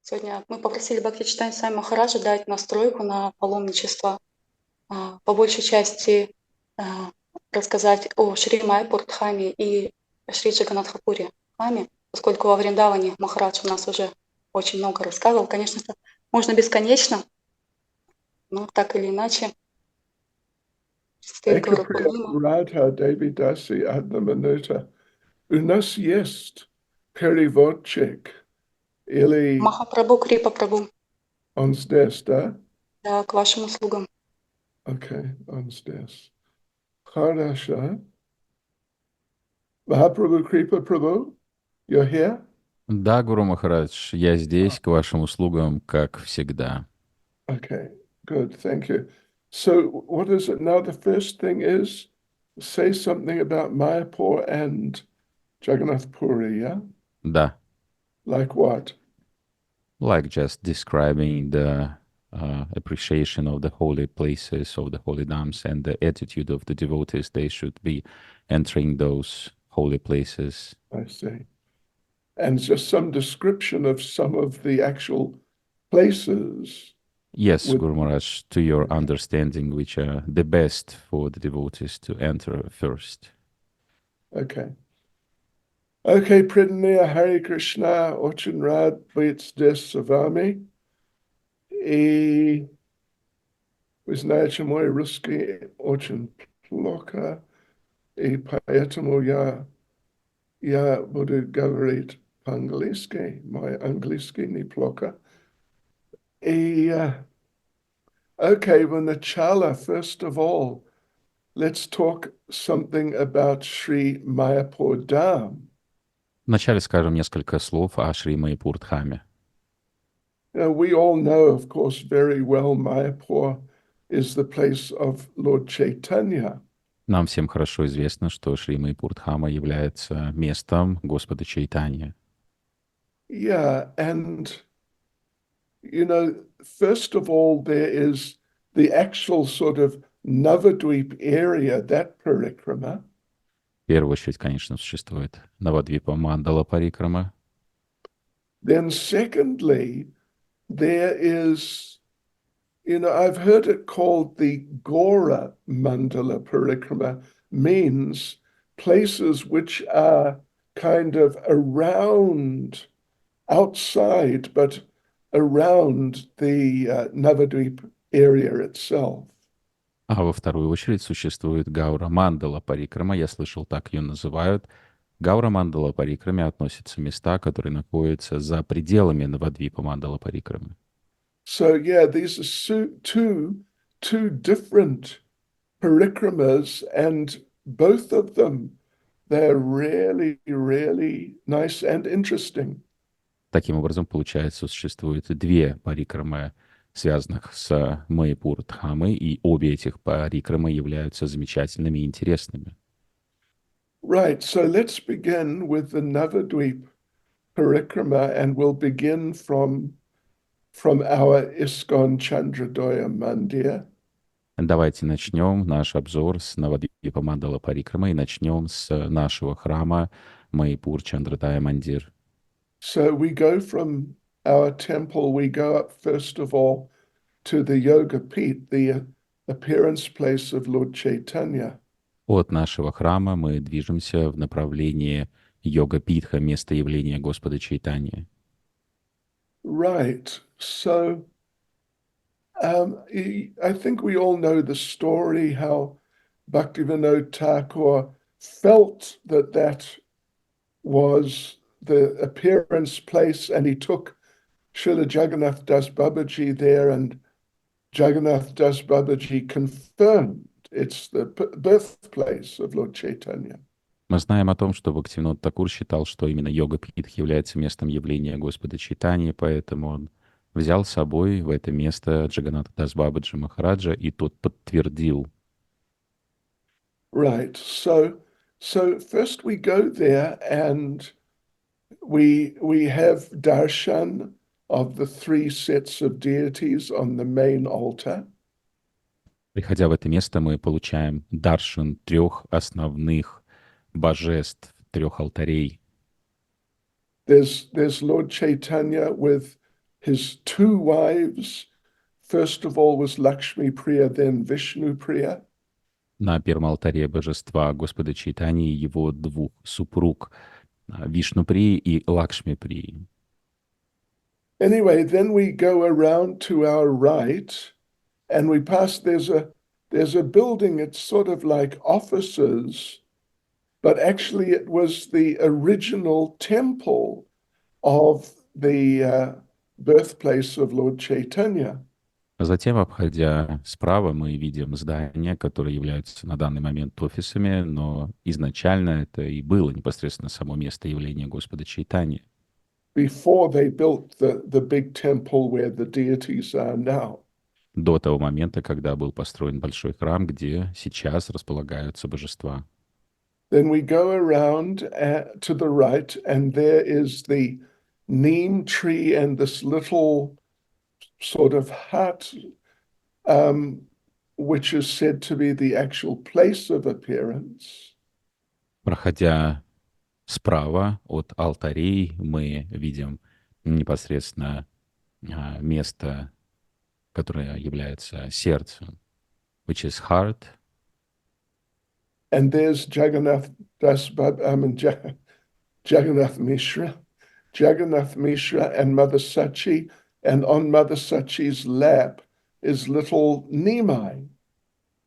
Сегодня мы попросили Бхакти Чайтанья Свами Махараджа дать настройку на паломничество, по большей части рассказать о Шри Майяпур Дхаме и Шри Джаганнатхапуре Дхаме, поскольку во Вриндаване Махарадж у нас уже очень много рассказывал. Конечно, это можно бесконечно, но так или иначе стоит Гаура Пурниму. Radha Devi Dasi Adna Minuta. У нас есть переводчик или Махапрабху, Крипа Прабху, он здесь, да? да, к вашим услугам. Окей, он здесь. Хорошо. Mahaprabhu, Kripa Prabhu, you're here? Да, Гуру Махарадж, я здесь к вашим услугам, как всегда. Okay, good, thank you. So what is it now? The first thing is say something about Mayapur and Jagannath Puri, yeah? Да, Like what? like just describing the appreciation of the holy places, of the holy dhams, and the attitude of the devotees. They should be entering those holy places. I see. And just some description of some of the actual places. Yes, With- Guru Maharaj, to your understanding, which are the best for the devotees to enter first. Okay. Okay, Pridaniya Hare Krishna, очень рад быть здесь с вами. И вы знаете, мой русский очень плохо, и поэтому я буду говорить по-английски. Мой английский неплохо. И, okay, в начало, first of all, let's talk something about Sri Mayapur Dham. Вначале скажем несколько слов о Шри Майяпур Дхаме. You know, we all know, of course, very well Mayapur is the place of Lord Chaitanya. Нам всем хорошо известно, что Шри Майяпур Дхама является местом Господа Чайтанья. Yeah, and, you know, first of all, there is the actual sort of Navadvip area, that parikrama. В первую очередь, конечно, существует Навадвипа-мандала парикрама. Then secondly, there is, you know, I've heard it called the Gaura-mandala parikrama, means places which are kind of around, outside, but around the Navadvip area itself. А во вторую очередь существует Гаура-мандала парикрама. Я слышал, так ее называют. Гаура-мандала парикраме относятся места, которые находятся за пределами Навадвипа-мандала парикрамы. So yeah, these are two different parikramas, and both of them, they're really, really nice and interesting. Таким образом, получается, существует две парикрамы, связанных с Майяпур Дхамой, и обе этих парикрамы являются замечательными и интересными. Right, so let's begin with the Navadvip parikrama, and we'll begin from our ISKCON Chandradoya Mandir. Давайте начнем наш обзор с Навадвипа-мандала парикрамы и начнем с нашего храма Майяпур Чандрадая Мандир. So we go from our temple, we go up first of all to the Yoga Pit, the appearance place of Lord Chaitanya. От нашего храма мы движемся в направлении Йога-питха, место явления Господа Чайтаньи. Right. So I think we all know the story how Bhaktivinoda Thakur felt that was the appearance place, and he took Srila Jagannath Das Babaji there, and Jagannath Das Babaji confirmed it's the birthplace of Lord Chaitanya. Мы знаем о том, что Бхактивинода Такур считал, что именно Йога-питх является местом явления Господа Чайтаньи, поэтому он взял с собой в это место Джаганната Дас Бабаджи Махараджа, и тот подтвердил. Right. So first we go there and we have darshan of the three sets of deities on the main altar. Приходя в это место, мы получаем даршан трех основных божеств, трех алтарей. There's Lord Chaitanya with his two wives. First of all was Lakshmi Priya, then Vishnu Priya. На первом алтаре божества Господа Чайтаньи его двух супруг Вишну-прии и Лакшми-прии. Anyway, then we go around to our right, and we pass. There's a building. It's sort of like offices, but actually it was the original temple of the birthplace of Lord Chaitanya. Затем, обходя справа, мы видим здания, которые являются на данный момент офисами, но изначально это и было непосредственно само место явления Господа Чайтаньи. Before they built the big temple where the deities are now. До того момента, когда был построен большой храм, где сейчас располагаются божества. Then we go around to the right, and there is the neem tree and this little sort of hut, which is said to be the actual place of appearance. Проходя справа от алтарей, мы видим непосредственно место, которое является сердцем, which is heart. And there's Jagannath Mishra and Mother Sachi, and on Mother Sachi's lap is little Nimai.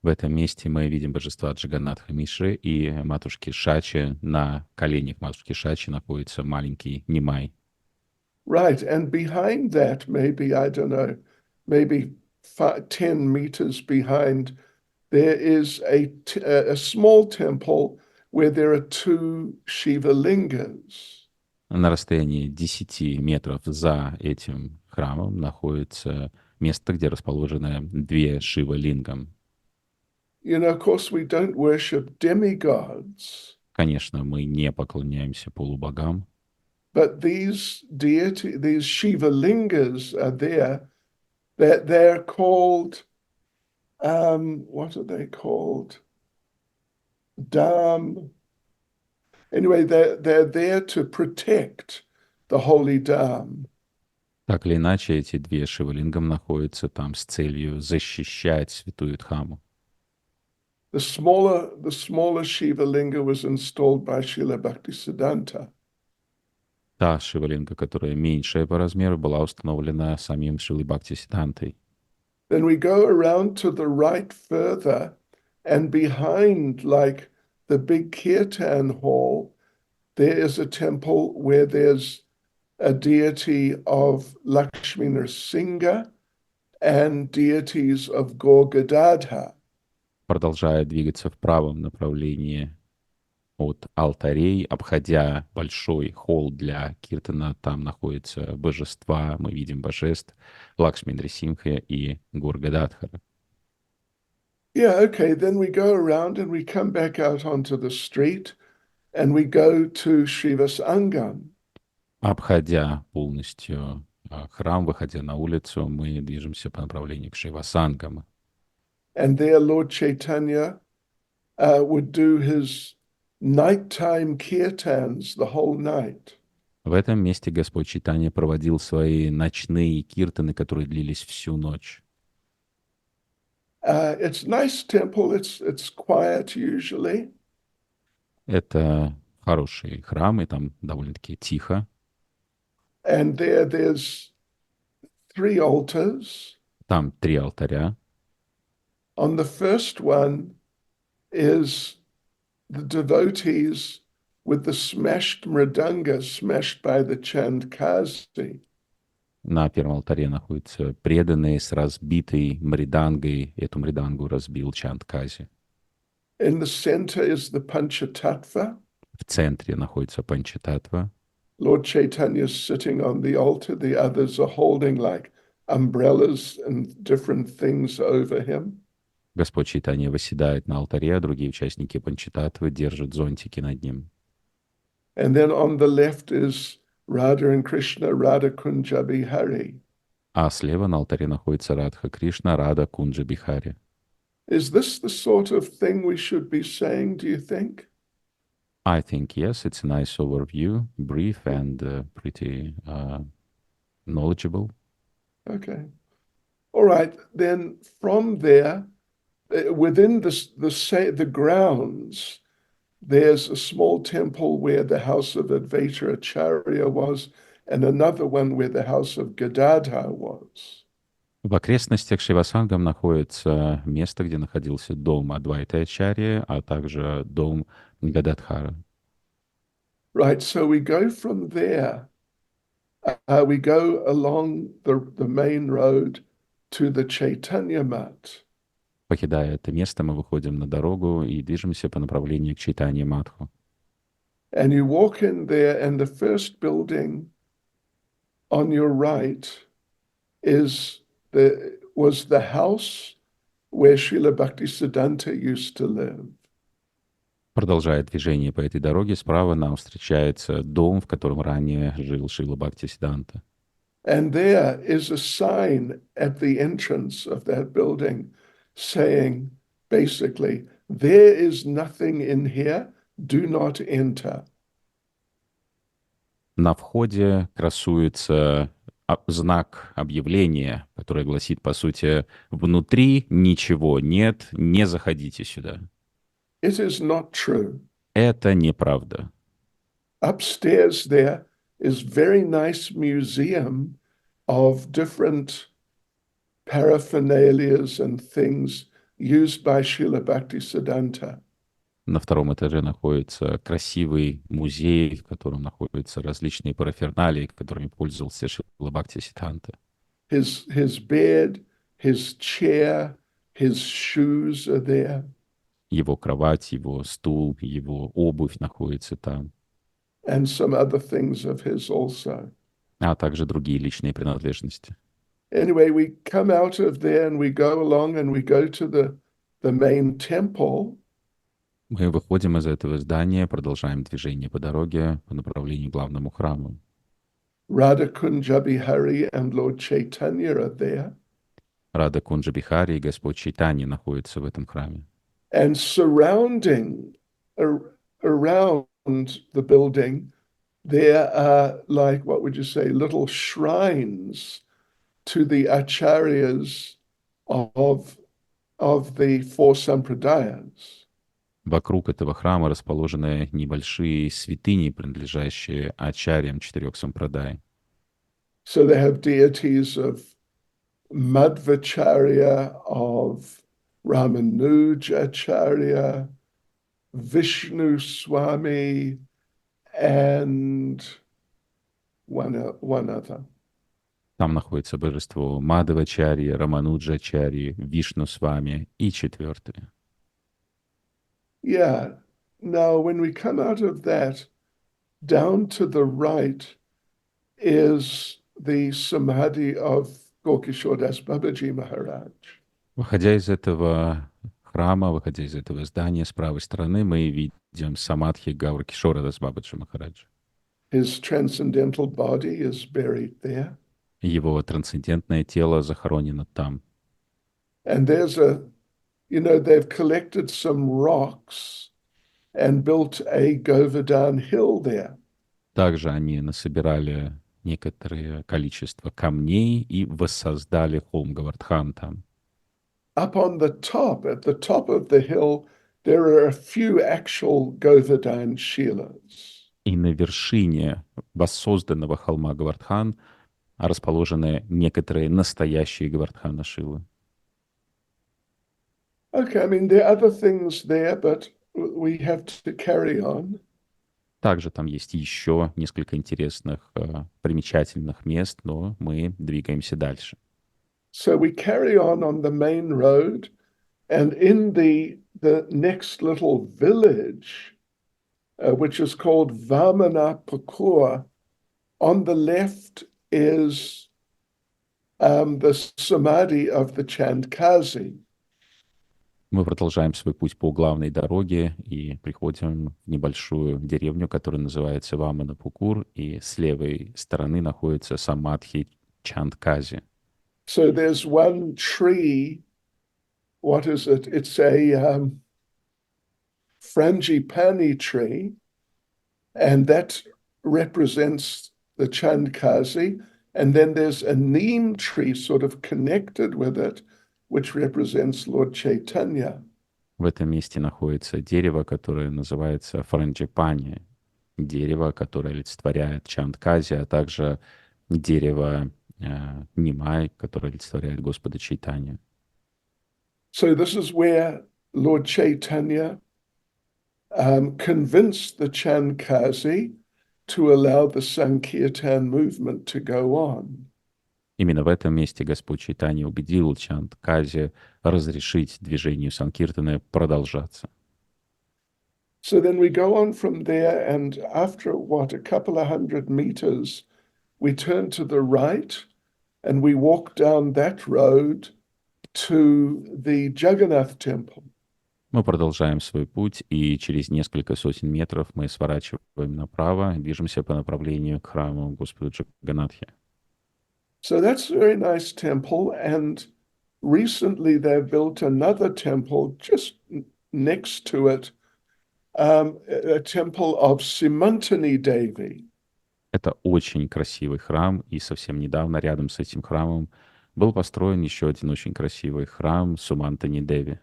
В этом месте мы видим божества Джаганнатха Мишры и матушки Шачи. На коленях матушки Шачи находится маленький Нимай. Right, and behind that, maybe, I don't know, maybe 10 meters behind, there is a small temple where there are two Shiva lingas. На расстоянии 10 метров за этим храмом находится место, где расположены две Шива-лингам. You know, of course, we don't worship demigods. Конечно, мы не поклоняемся полубогам. But these Shiva lingas are there. They're called, what are they called? Dham. Anyway, they're there to protect the holy Dham. Так или иначе, эти две Шивалингам находятся там с целью защищать святую Дхаму. The smaller Shiva linga was installed by Srila Bhaktisiddhanta. Та Шивалинга, которая меньшая по размеру, была установлена самим Шрилой Бхактисиддхантой. Then we go around to the right further, and behind, like the big kirtan hall, there is a temple where there's a deity of Lakshmi Nrsimha and deities of Gaur-Gadadhar. Продолжая двигаться в правом направлении от алтарей, обходя большой холл для киртана, там находятся божества, мы видим божеств Лакшми Нрисимха и Гаур-Гададхара. Yeah, okay, then we go around and we come back out onto the street and we go to Srivasangam. Обходя полностью храм, выходя на улицу, мы движемся по направлению к Шривасангам. And there Lord Chaitanya would do his nighttime kirtans the whole night. В этом месте Господь Чайтанья проводил свои ночные киртаны, которые длились всю ночь. It's a nice temple. It's quiet usually. Это хороший храм, и там довольно-таки тихо. And there's 3 altars. Там 3 алтаря. On the first one is the devotees with the smashed mridanga smashed by the Chandkazi. На первом алтаре находятся преданные с разбитой мридангой. Эту мридангу разбил Чандкази. In the center is the Panchatattva. В центре находится Панчататтва. Lord Chaitanya is sitting on the altar. The others are holding like umbrellas and different things over him. Господь Чайтанья восседает на алтаре, а другие участники Панчататтвы держат зонтики над ним. And then on the left is Radha and Krishna, Radha Kunja Bihari. А слева на алтаре находится Радха Кришна, Рада Кунджа Бихари. Is this the sort of thing we should be saying, do you think? I think, yes, it's a nice overview, brief and pretty knowledgeable. Okay. All right. Then from there, within the grounds, there's a small temple where the house of Advaita Acharya was, and another one where the house of Gadadhar was. В окрестностях Шивасангам находится место, где находился дом Адвайта-ачарьи, а также дом Гададхара. Right. So we go from there. We go along the main road to the Chaitanya Mat. Покидая это место, мы выходим на дорогу и движемся по направлению к Чайтанье Матху. And you walk in there, and the first building on your right was the house where Srila Bhaktisiddhanta used to live. Продолжая движение по этой дороге, справа нам встречается дом, в котором ранее жил Шрила Бхактисиддханта. And there is a sign at the entrance of that building saying, basically, there is nothing in here, do not enter. На входе красуется знак объявления, которое гласит, по сути, внутри ничего нет, не заходите сюда. It is not true. Это неправда. Upstairs there is very nice museum of different paraphernalias and things used by Srila Bhaktisiddhanta. На втором этаже находится красивый музей, в котором находятся различные параферналии, которыми пользовался Шрила Бхактисиддханта. His bed, his chair, his shoes are there. Его кровать, его стул, его обувь находится там, And some other things of his also. а также другие личные принадлежности. Anyway, we come out of there and we go along and we go to the main temple. Мы выходим из этого здания, продолжаем движение по дороге по направлению к главному храму. Radha Kunja Bihari and Lord Chaitanya are there. Рада Кунджа Бихари и Господь Чайтанья находятся в этом храме. And surrounding around the building, there are, like, what would you say, little shrines to the acharyas of the four sampradayas. Вокруг этого храма расположены небольшие святыни, принадлежащие ачарьям четырех сампрадай. So they have deities of Madhvacharya, of Ramanuja Acharya, Vishnu Swami, and one other. Там находится божество Мадхвачарьи, Рамануджачарьи, Вишну Свами и четвертое. Yeah. Now, when we come out of that, down to the right is the Samadhi of Gorkishore Das Babaji Maharaj. Выходя из этого храма, выходя из этого здания, с правой стороны мы видим самадхи Гаура Кишора Дас Бабаджи Махараджа. His transcendental body is buried there. Его трансцендентное тело захоронено там. And there's they've collected some rocks and built a Govardhan hill there. Также они насобирали некоторое количество камней и воссоздали холм Говардхан там. Up on the top, at the top of the hill, there are a few actual Govardhan Shilas. И на вершине воссозданного холма Говардхан расположены некоторые настоящие Говардхана Шилы. Okay, I mean, there are other things there, but we have to carry on. Также там есть еще несколько интересных, примечательных мест, но мы двигаемся дальше. So we carry on the main road, and in the next little village, which is called Vamanapakur, on the left is the Samadhi of the Chandkazi. Мы продолжаем свой путь по главной дороге и приходим в небольшую деревню, которая называется Ваманапукур, и с левой стороны находится самадхи Чандкази. So there's one tree, what is it? It's a frangipani tree, and that represents the Chandkazi, And then there's a neem tree sort of connected with it, which represents Lord Chaitanya. В этом месте находится дерево, которое называется франджипани, дерево, которое олицетворяет Чандкази, а также дерево Нимай, которое олицетворяет Господа Чайтанью. So this is where Lord Chaitanya convinced the Chandkazi to allow the Sankirtan movement to go on. Именно в этом месте Господь Чайтанья убедил Чандкази разрешить движению Санкиртаны продолжаться. So then we go on from there, and after a couple of 100 meters, we turn to the right, and we walk down that road to the Jagannath temple. Мы продолжаем свой путь, и через несколько сотен метров мы сворачиваем направо и движемся по направлению к храму Господа Джаганнатхи. So that's a very nice temple, and recently they've built another temple just next to it, a temple of Simantani Devi. Это очень красивый храм, и совсем недавно рядом с этим храмом был построен еще один очень красивый храм Сумантани Деви.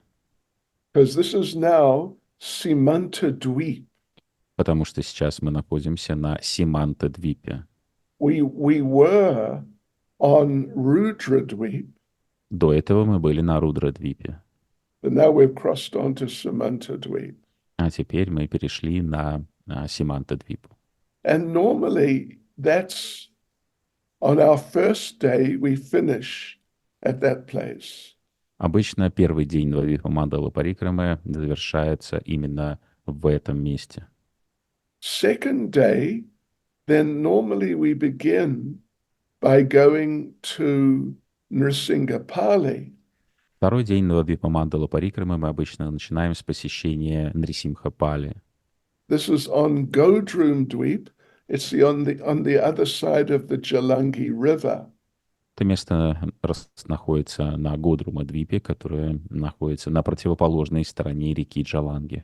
Because this is now Simantadweep. Потому что сейчас мы находимся на Симанта-двипе. We were on Rudradweep, До этого мы были на Рудра-двипе, but now we've crossed on to Simantadweep. а теперь мы перешли на Симанта-двипу. And normally that's on our first day we finish at that place. Обычно первый день Навадвипа-мандалы парикрамы завершается именно в этом месте. Second day, then normally we begin by going to Nrisingapali. Второй день Навадвипа-мандалы парикрамы мы обычно начинаем с посещения Нрисимхапали. This is on Godrum Dweep. It's on the other side of the Jalangi River. Это место находится на Годрума-двипе, которое находится на противоположной стороне реки Джаланги.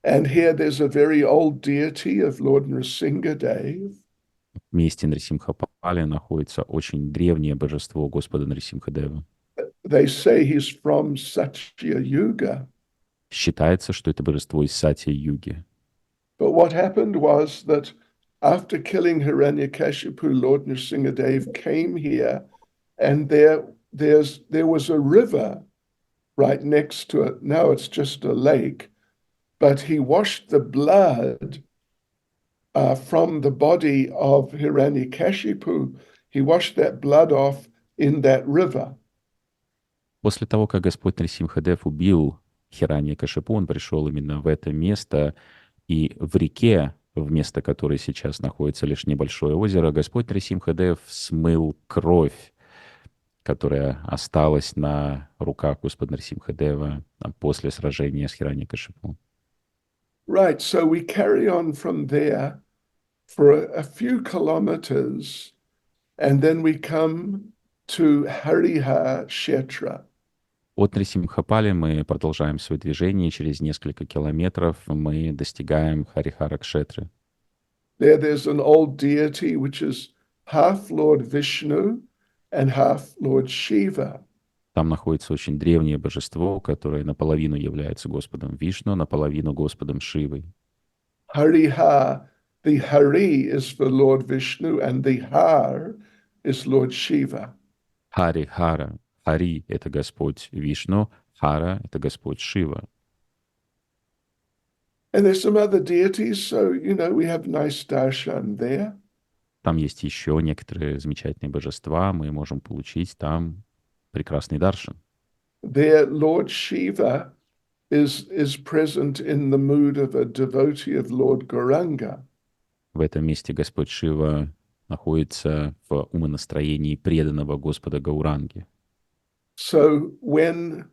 And here there's a very old deity of Lord Nrsingadev. В месте Нрисимхапали находится очень древнее божество Господа Нрисимхадева. They say he's from Satya Yuga. Считается, что это божество из Сатья-юги. But what happened was that after killing Hiranyakashipu, Lord Nrsingadev came here, and there was a river right next to it. Now it's just a lake, but he washed the blood from the body of Hiranyakashipu. He washed that blood off in that river. После того, как Господь Нрисимхадев убил Хираньякашипу, он пришел именно в это место, и в реке, вместо которой сейчас находится лишь небольшое озеро, Господь Нрисимхадев смыл кровь, которая осталась на руках Господа Нрисимхадева после сражения с Хираньякашипу. Right, so we carry on from there for a few kilometers, and then we come to Hariha Kshetra. От Нрисимхапали мы продолжаем свое движение, и через несколько километров мы достигаем Харихара-кшетры. There's an old deity which is half Lord Vishnu and half Lord Shiva. Там находится очень древнее божество, которое наполовину является Господом Вишну, наполовину Господом Шивой. Hariha, the Hari is for Lord Vishnu, and the Har is Lord Shiva. Хари-хара. Хари — это Господь Вишну, Хара — это Господь Шива. And there's some other deities, so, we have nice darshan there. Там есть еще некоторые замечательные божества, мы можем получить там прекрасный даршан. There, Lord Shiva is present in the mood of a devotee of Lord Gauranga. В этом месте Господь Шива находится в умонастроении преданного Господа Гауранги. So when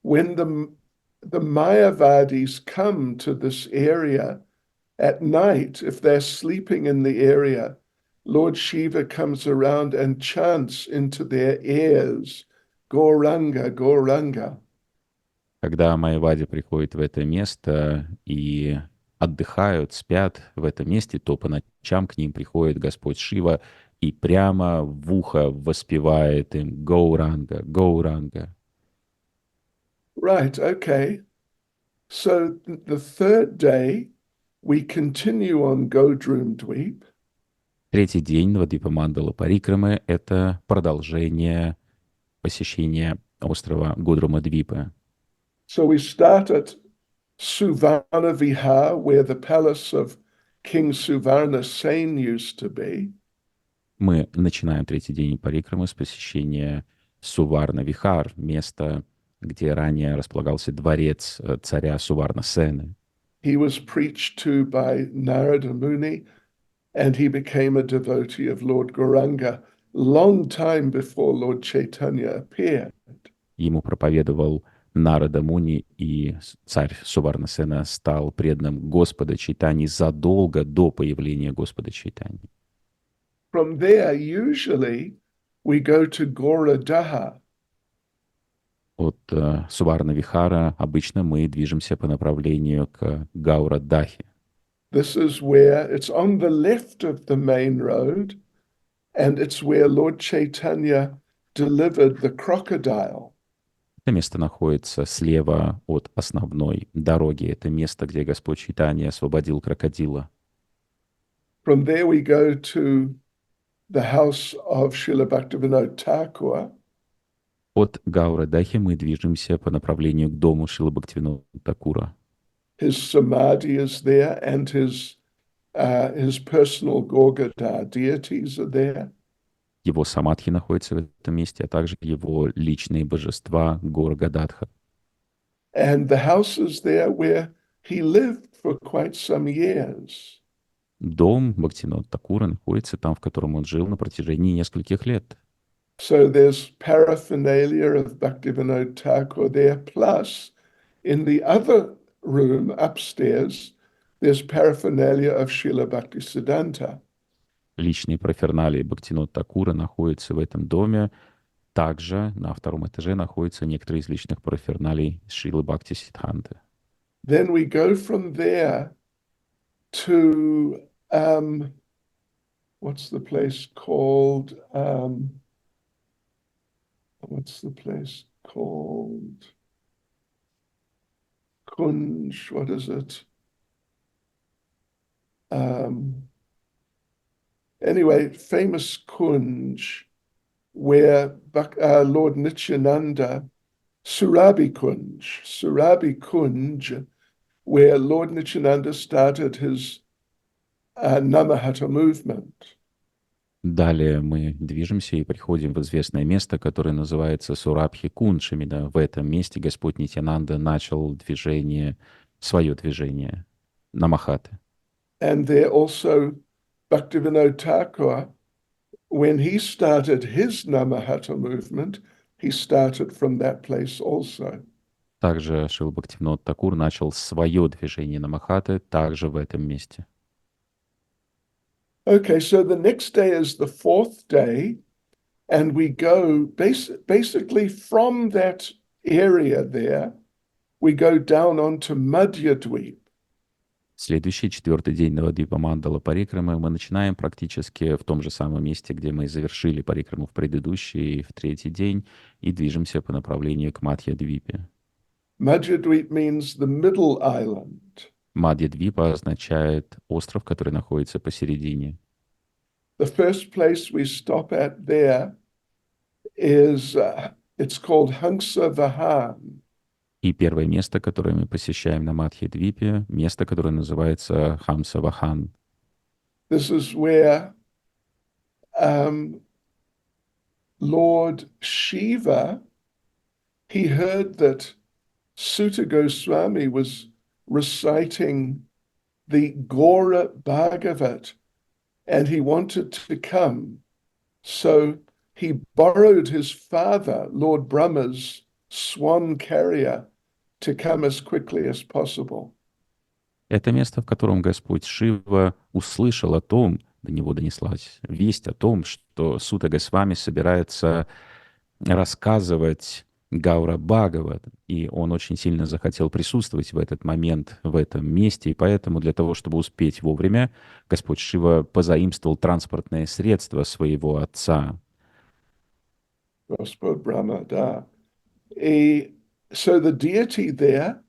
the Mayavadis come to this area at night, if they're sleeping in the area, Lord Shiva comes around and chants into their ears, Gauranga, Gauranga. Когда майявади приходят в это место и отдыхают, спят в этом месте, то по ночам к ним приходит Господь Шива и прямо в ухо воспевает им Гауранга, Гауранга. Right, okay. So the third day, we continue on Godrumdweep. Третий день Навадвипа-мандала парикрамы — это продолжение посещения острова Гудрума-двипы. So we start at Suvarna Vihar, where the palace of King Suvarna Sen used to be. Мы начинаем третий день парикрамы с посещения Суварна-вихар, места, где ранее располагался дворец царя Суварна-сены. He was preached to by Narada Muni, and he became a devotee of Lord Gauranga long time before Lord Chaitanya appeared. Ему проповедовал Нарада Муни, и царь Суварна-сена стал преданным Господа Чайтаньи задолго до появления Господа Чайтаньи. From there, usually, we go to Gauradaha. От Суварна-вихара обычно мы движемся по направлению к Гаура-дахе. This is where it's on the left of the main road, and it's where Lord Chaitanya delivered the crocodile. Это место находится слева от основной дороги. Это место, где Господь Чайтанья освободил крокодила. From there, we go to the house of Srila Bhaktivinoda Thakur. От Гаура-дахи мы движемся по направлению к дому Шрилы Бхактивинода Thakura. His samadhi is there, and his personal Gorgadha deities are there. Его самадхи находится в этом месте, а также его личные божества Гора-гададха. And the house is there where he lived for quite some years. Дом Бхактивинода Thakura находится там, в котором он жил на протяжении нескольких лет. So there's paraphernalia of Bhaktivinoda Thakur there, plus in the other room upstairs, there's paraphernalia of Srila Bhaktisiddhanta. Личные параферналии Бхактивинода Thakura находятся в этом доме. Также на втором этаже находятся некоторые из личных параферналий Шрилы Бхактисиддханты. Then we go from there to, what's the place called? Kunj, what is it? Anyway, famous Kunj, where Lord Nityananda, Surabi Kunj, where Lord Nityananda started his Namahata movement. Далее мы движемся и приходим в известное место, которое называется Сурабхи-кундж. Именно в этом месте Господь Нитьянанда начал свое движение Намахаты. And there also Bhaktivinoda Thakur, when he started his Namahata movement, he started from that place also. Также Шрила Бхактивинод Thakur начал свое движение Намахаты также в этом месте. Okay, so the next day is the fourth day, and we go basically from that area there, we go down onto Madhyadweep. Следующий, четвертый день Навадвипа-мандала парикрамы мы начинаем практически в том же самом месте, где мы завершили парикраму в предыдущий и в третий день, и движемся по направлению к Мадхья-двипе. Madhyadweep means the middle island. Мадхья-двипа означает остров, который находится посередине. The first place we stop at there is, it's called Hangsa Vahan. И первое место, которое мы посещаем на Мадхья-двипе, место, которое называется Хамса-вахан. This is where Lord Shiva, he heard that Sutta Goswami was reciting the Gora Bhagavat, and he wanted to come. So he borrowed his father, Lord Brahma's swan carrier, to come as quickly as possible. Это место, в котором Господь Шива услышал о том, до него донеслась весть о том, что Сутта Госвами собирается рассказывать Гаура Бхагават, и он очень сильно захотел присутствовать в этот момент, в этом месте, и поэтому для того, чтобы успеть вовремя, Господь Шива позаимствовал транспортное средство своего отца. Господь Brahma, да. И so the deity there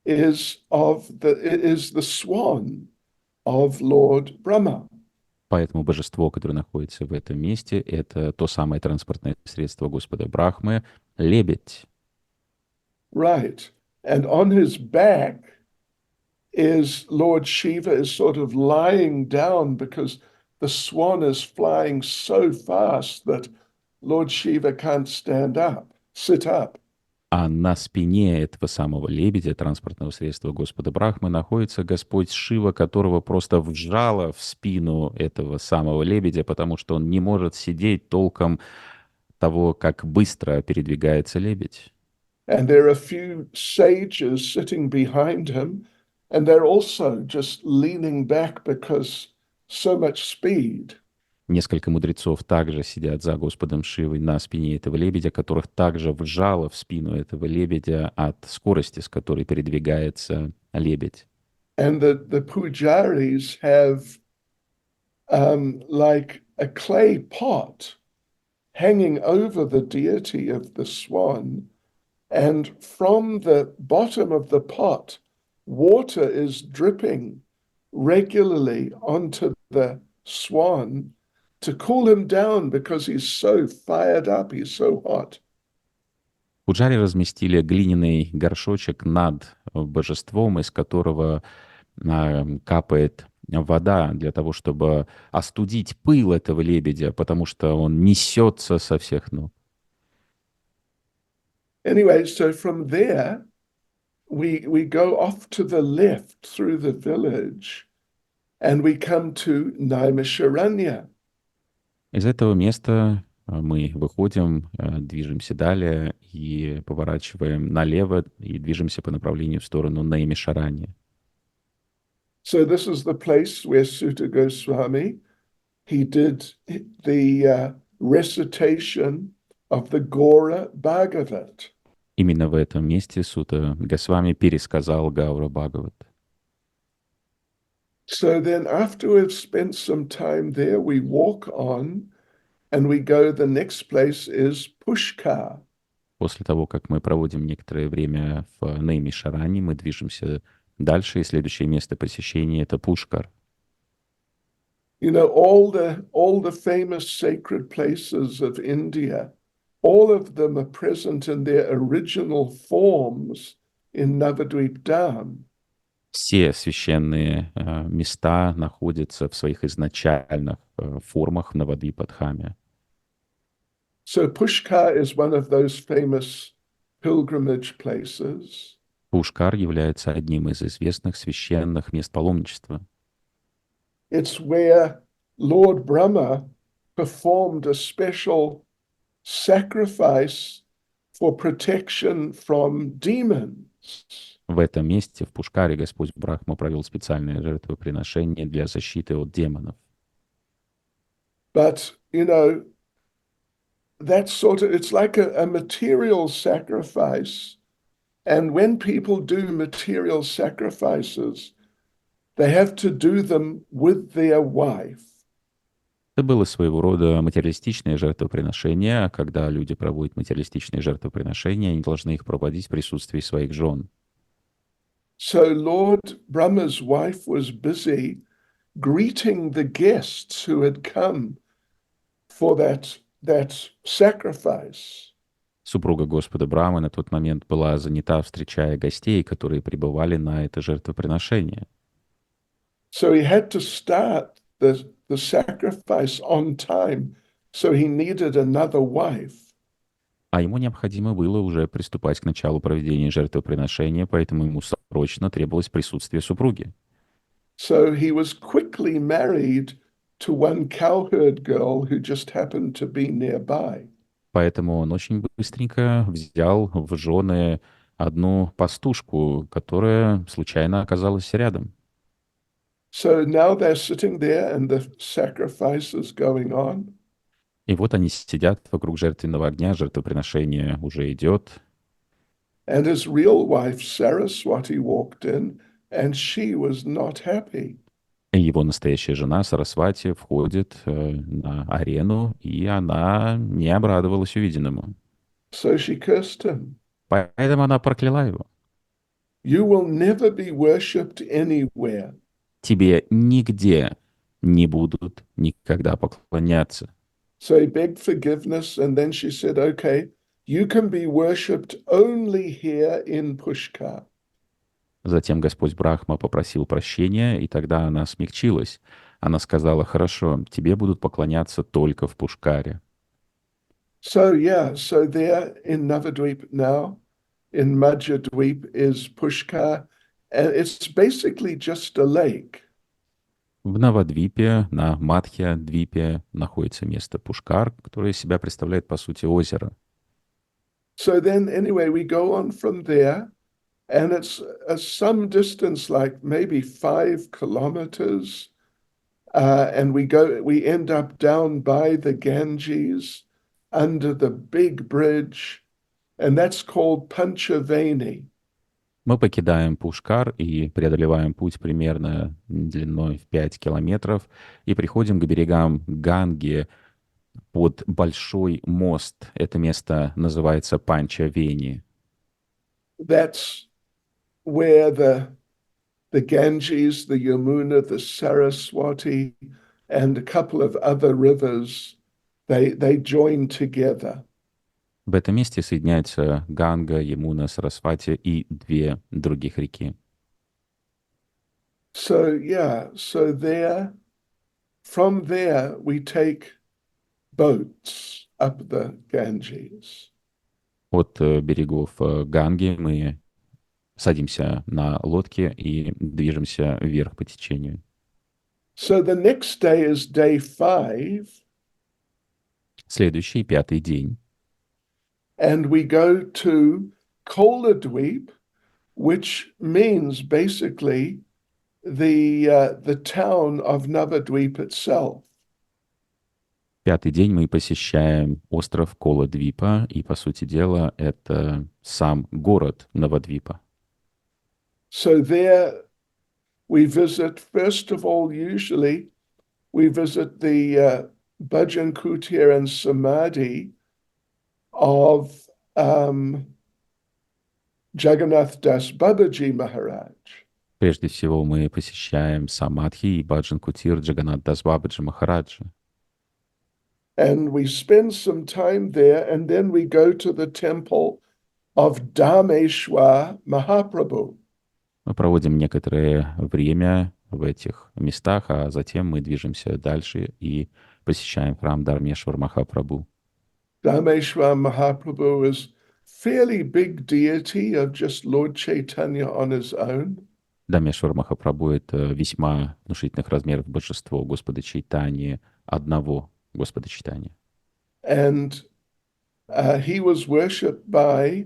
is the swan of Lord Brahma. Поэтому божество, которое находится в этом месте, это то самое транспортное средство Господа Брахмы, лебедь. Right. And on his back is Lord Shiva is sort of lying down because the swan is flying so fast that Lord Shiva can't sit up. А на спине этого самого лебедя, транспортного средства Господа Брахмы, находится Господь Шива, которого просто вжало в спину этого самого лебедя, потому что он не может сидеть толком того, как быстро передвигается лебедь. And there are a few sages sitting behind him, and they're also just leaning back because so much speed. Несколько мудрецов также сидят за Господом Шивой на спине этого лебедя, которых также вжало в спину этого лебедя от скорости, с которой передвигается лебедь. And the pujaris have like a clay pot hanging over the deity of the swan, and from the bottom of the pot, water is dripping regularly onto the swan to cool him down because he's so fired up, he's so hot. Пуджари разместили глиняный горшочек над божеством, из которого капает вода для того, чтобы остудить пыл этого лебедя, потому что он несется со всех ног. Anyway, so from there, we go off to the left through the village, and we come to Naimisharanya. Из этого места мы выходим, движемся далее и поворачиваем налево и движемся по направлению в сторону Наймишарани. So this is the place where Sutta Goswami, he did the recitation of the Gauра Bhagavat. Именно в этом месте Сута Госвами пересказал Гаура Бхагават. So then after we've spent some time there, we walk on and we go, the next place is Pushkar. После того, как мы проводим некоторое время в Наймишарани, мы движемся дальше, и следующее место посещения — это Пушкар. You know, all the famous sacred places of India, all of them are present in their original forms in Navadvip-Dham. Все священные места находятся в своих изначальных формах в Навадвипа-дхаме. So Pushkar is one of those famous pilgrimage places. Пушкар является одним из известных священных мест паломничества. It's where Lord Brahma performed a special sacrifice for protection from demons. В этом месте, в Пушкаре, Господь Брахма провел специальное жертвоприношение для защиты от демонов. But, you know, that's it's like a material sacrifice. And when people do material sacrifices, they have to do them with their wife. Это было своего рода материалистичное жертвоприношение, а когда люди проводят материалистичные жертвоприношения, они должны их проводить в присутствии своих жен. So Lord Brahma's wife was busy greeting the guests who had come for that sacrifice. Супруга Господа Брамы на тот момент была занята, встречая гостей, которые прибывали на это жертвоприношение. So he had to start the sacrifice on time, so he needed another wife. А ему необходимо было уже приступать к началу проведения жертвоприношения, поэтому ему срочно требовалось присутствие супруги. So he was quickly married to one cowherd girl who just happened to be nearby. Поэтому он очень быстренько взял в жены одну пастушку, которая случайно оказалась рядом. So now they're sitting there and the sacrifice is going on. И вот они сидят вокруг жертвенного огня, жертвоприношение уже идет. and his real wife Saraswati walked in, and she was not happy. И его настоящая жена Сарасвати входит на арену, и она не обрадовалась увиденному. So she cursed him. Поэтому она прокляла его. You will never be worshipped anywhere. Тебе нигде не будут никогда поклоняться. So he begged forgiveness, and then she said, okay, you can be worshipped only here in Pushkar. Затем Господь Брахма попросил прощения, и тогда она смягчилась. Она сказала: хорошо, тебе будут поклоняться только в Пушкаре. So there in Navadvip now, in Madhyadvip is Pushkar, and it's basically just a lake. В Навадвипе, на Мадхья-двипе, находится место Пушкар, которое из себя представляет, по сути, озеро. So then, anyway, we go on from there, and it's some distance, like maybe 5 kilometers, and we end up down by the Ganges, under the big bridge, and that's called Panchaveni. Мы покидаем Пушкар и преодолеваем путь примерно длиной в 5 километров и приходим к берегам Ганги под большой мост. Это место называется Панчавени. That's where the Ganges, the Yamuna, the Saraswati, and a couple of other rivers, they join together. В этом месте соединяются Ганга, Ямуна, Сарасвати и 2 других реки. So from there we take boats up the Ganges. От берегов Ганги мы садимся на лодки и движемся вверх по течению. So the next day is day 5. Следующий, 5-й день. And we go to Koladweep, which means basically the town of Navadvip itself. 5-й день мы посещаем остров Кола-двипа, и, по сути дела, это сам город Навадвипа. So there we visit, first of all, usually we visit the Bhajan Kutir and Samadhi of Jagannath Das Babaji Maharaj. Прежде всего мы посещаем Самадхи и Баджан-кутир Джаганнат Дас Бабаджи Махараджа. And we spend some time there, and then we go to the temple of Dharmeshwar Mahaprabhu. Мы проводим некоторое время в этих местах, а затем мы движемся дальше и посещаем храм Дharmeshwar Махапрабху. Dharmeshwar Mahaprabhu is fairly big deity of just Lord Chaitanya on his own. Дharmeshwar Махапрабху — это весьма внушительных размеров божество Господа Чайтаньи, одного Господа Чайтаньи. And he was worshipped by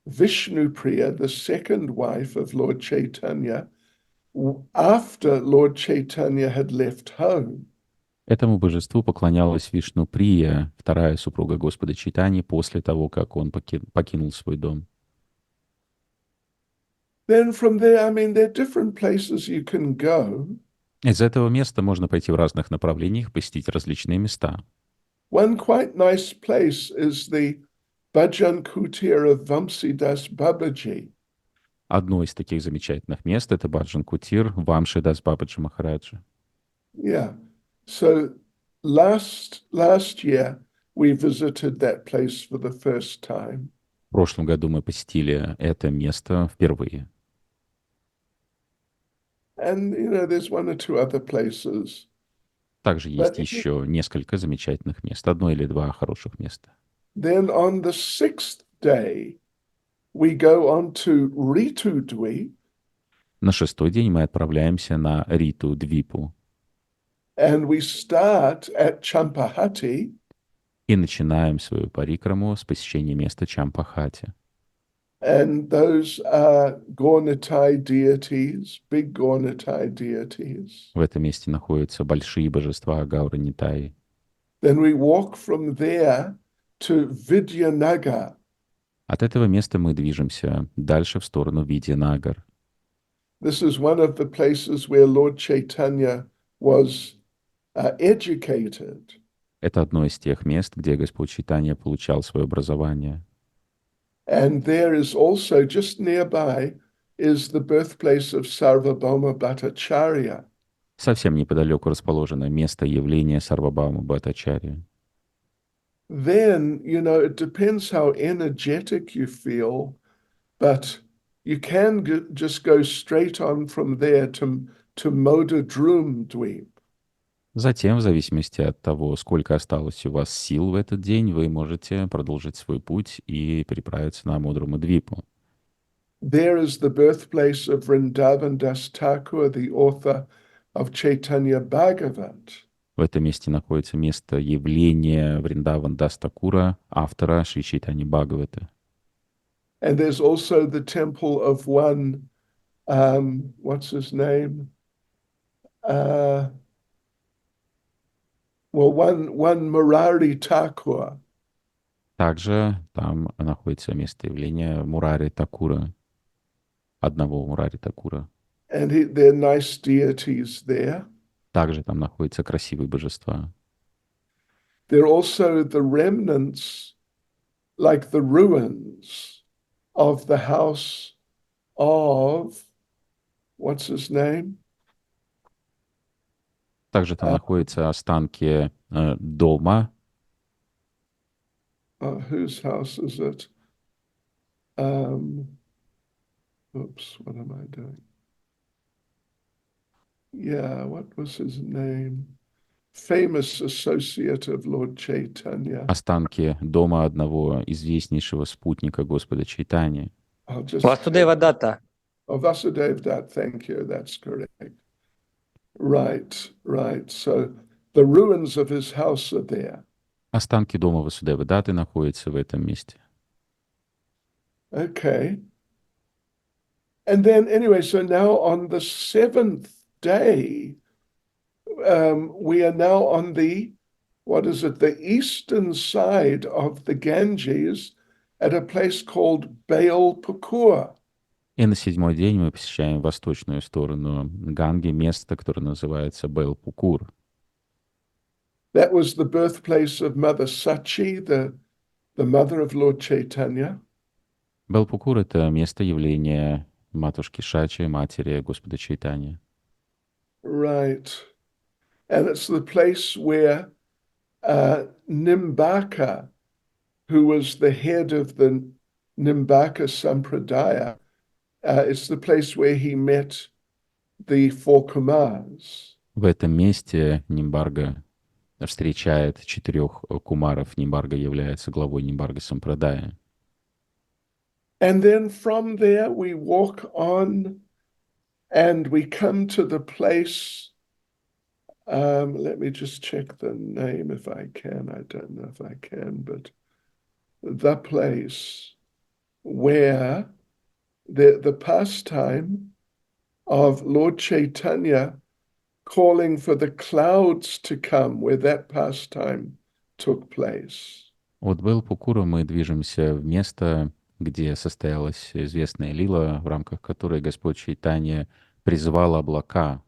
Vishnupriya, the second wife of Lord Chaitanya, after Lord Chaitanya had left home. Этому божеству поклонялась Вишну-прия, вторая супруга Господа Чайтаньи, после того, как он покинул свой дом. Then from there, I mean, there are different places you can go. Из этого места можно пойти в разных направлениях, посетить различные места. One quite nice place is the Bhajan Kutir of Vamsidas Babaji. Одно из таких замечательных мест — это Баджан-кутир Вамши Дас Бабаджи Махараджа. Yeah. So last year we visited that place for the first time. В прошлом году мы посетили это место впервые. And, there's one or two other places. Также есть еще несколько замечательных мест, одно или два хороших места. Then on the 6th day, we go on to Ritudweep. На 6-й день мы отправляемся на Риту-двипу And we start at Champahati. и начинаем свою парикраму с посещения места Чампахати. And those are Gaurnitai deities, big Gaurnitai deities. В этом месте находятся большие божества Гаура-нитаи. Then we walk from there to Vidyanagar. От этого места мы движемся дальше в сторону Видьянагар. This is one of the places where Lord Chaitanya was educated. Это одно из тех мест, где Господь Чайтанья получал свое образование. And there is also, just nearby, is the birthplace of Sarvabhauma Bhattacharya. Совсем неподалеку расположено место явления Сарвабхаума Бхаттачарьи. Then, it depends how energetic you feel, but you can just go straight on from there to Modadrum Dweep. Затем, в зависимости от того, сколько осталось у вас сил в этот день, вы можете продолжить свой путь и переправиться на Мудру-Мадвипу. There is the birthplace of Vrindavan Das Thakur, the author of Chaitanya Bhagavat. В этом месте находится место явления Вриндаван Дас Такура, автора Шри Чайтаньи Бхагавата. And there's also the temple of one, what's his name? One Murari Thakur. Также там находится место явления Мурари Такура, одного Мурари Такура. And there are nice deities there. Также там находятся красивые божества. There are also the remnants, like the ruins of the house of, what's his name? Также там находятся останки дома. Whose house is it? Oops, what am I doing? Yeah, what was his name? Famous associate of Lord Chaitanya. Останки дома одного известнейшего спутника Господа Чайтаньи. Vasudeva Datta. Oh, Vasudeva Datta, thank you, that's correct. Right. So the ruins of his house are there. Останки дома Васудевы Датты находятся в этом месте. Okay. And then, anyway, so now on the seventh day, we are now on the eastern side of the Ganges at a place called Baal-Pukur. И на седьмой день мы посещаем восточную сторону Ганги, место, которое называется Бейл-Пукур. That was the birthplace of Mother Sachi, the mother of Lord Chaitanya. Бейл-Пукур — это место явления матушки Шачи, матери Господа Чайтаньи. Right. And it's the place where Nimbaka, who was the head of the Nimbaka Sampradaya, it's the place where he met the four Kumars. В этом месте Нимбарга встречает 4 кумаров. Нимбарга является главой Нимбарга Сампрадая. And then from there we walk on and we come to the place, let me just check the name if I can. I don't know if I can, but the place where the pastime of Lord Chaitanya calling for the clouds to come, where that pastime took place. От Бейл-Пукура мы движемся в место, где состоялась известная лила, в рамках которой Господь Чайтанья призывал облака.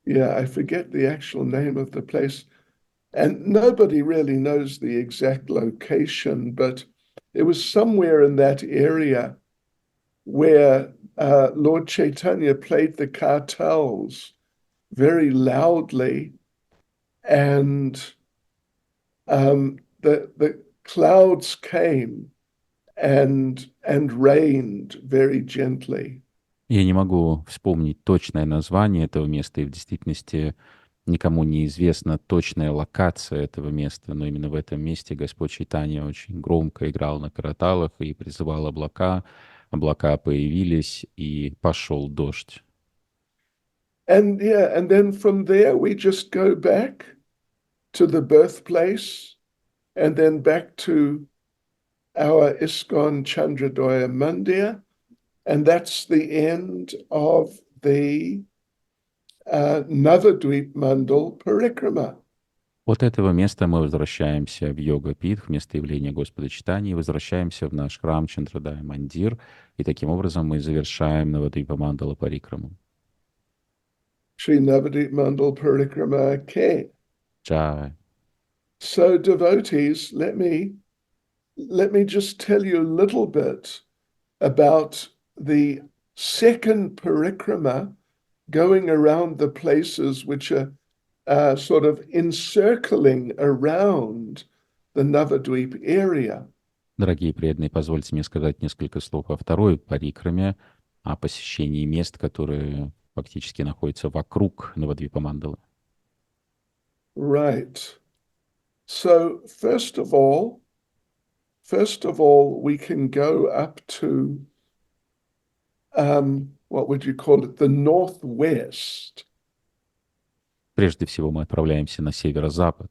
Yeah, I forget the actual name of the place. And nobody really knows the exact location, but it was somewhere in that area where Lord Chaitanya played the kartals very loudly, and the clouds came and rained very gently. Я не могу вспомнить точное название этого места, и в действительности никому не известна точная локация этого места, но именно в этом месте Господь Чайтанья очень громко играл на караталах и призывал облака. Облака появились, и пошел дождь. And then from there we just go back to the birthplace, and then back to our ISKCON Chandradoya Mandir, and that's the end of the Навадвипа-мандала парикрама. От этого места мы возвращаемся в йога-пит, в место явления Господа Чайтаньи, возвращаемся в наш храм Чандрадай Мандир, и таким образом мы завершаем Навадвипа-мандала парикраму. Shri Navadvip-mandala parikrama ke. Джай. So devotees, let me just tell you a little bit about the second parikrama going around the places which are sort of encircling around the Navadvip area. Дорогие преданные, позвольте мне сказать несколько слов о второй парикраме, о посещении мест, которые фактически находятся вокруг Навадвипа-мандалы. Right. So first of all, we can go up to what would you call it? The northwest. Прежде всего мы отправляемся на северо-запад.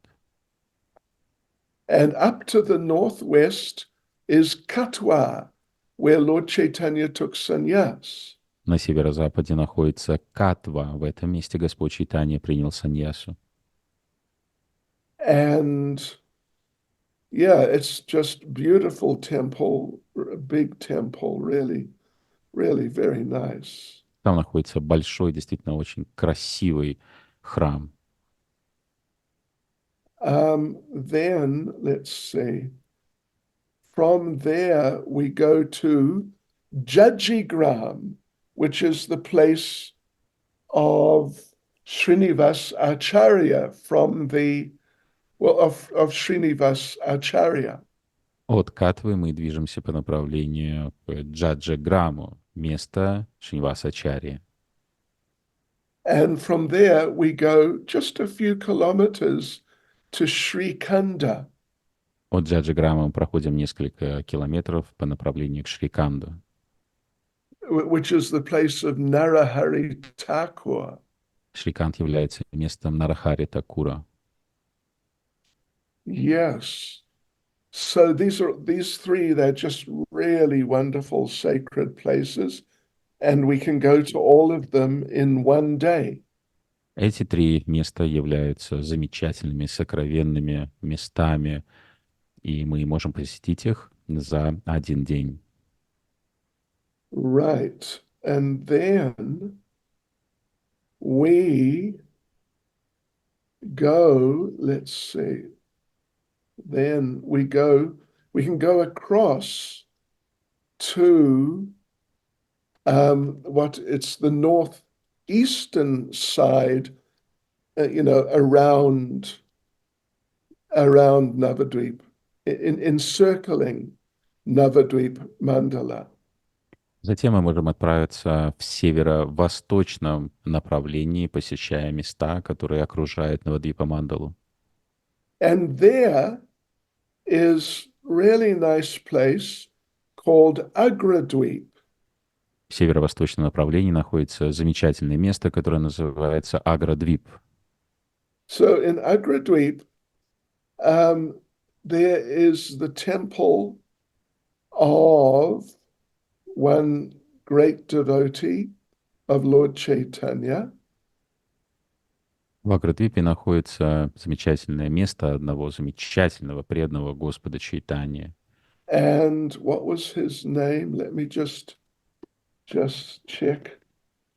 And up to the northwest is Katwa, where Lord Chaitanya took sannyas. На северо-западе находится Катва. В этом месте Господь Чайтанья принял саньясу. And yeah, it's just beautiful temple, a big temple, really, really very nice. Там находится большой, действительно очень красивый храм. Then, let's see, from there we go to Jajigram, which is the place of Srinivas Acharya from the, well, of Srinivas Acharya. От Катвы мы движемся по направлению к Джаджаграму, место Шриниваса-ачарьи. And from there we go just a few kilometers to Shrikanda. От Джаджаграма мы проходим несколько километров по направлению к Шриканду, which is the place of Narahari Thakur. Шриканд является местом Нарахари Такура. Yes. So these three, they're just really wonderful sacred places, and we can go to all of them in one day. Эти три места являются замечательными, сокровенными местами, и мы можем посетить их за один день. Right. And then we go, let's see, then we can go across to it's the northeastern side, around Navadvip, encircling Navadvip-mandala. Затем мы можем отправиться в северо-восточном направлении, посещая места, которые окружают Навадвипа-мандалу. And there is really nice place called Agradvip. В северо-восточном направлении находится замечательное место, которое называется Аградвип. So in Agradvip, there is the temple of one great devotee of Lord Chaitanya. В Аградвипе находится замечательное место одного замечательного преданного Господа Чайтаньи. And what was his name? Let me just check.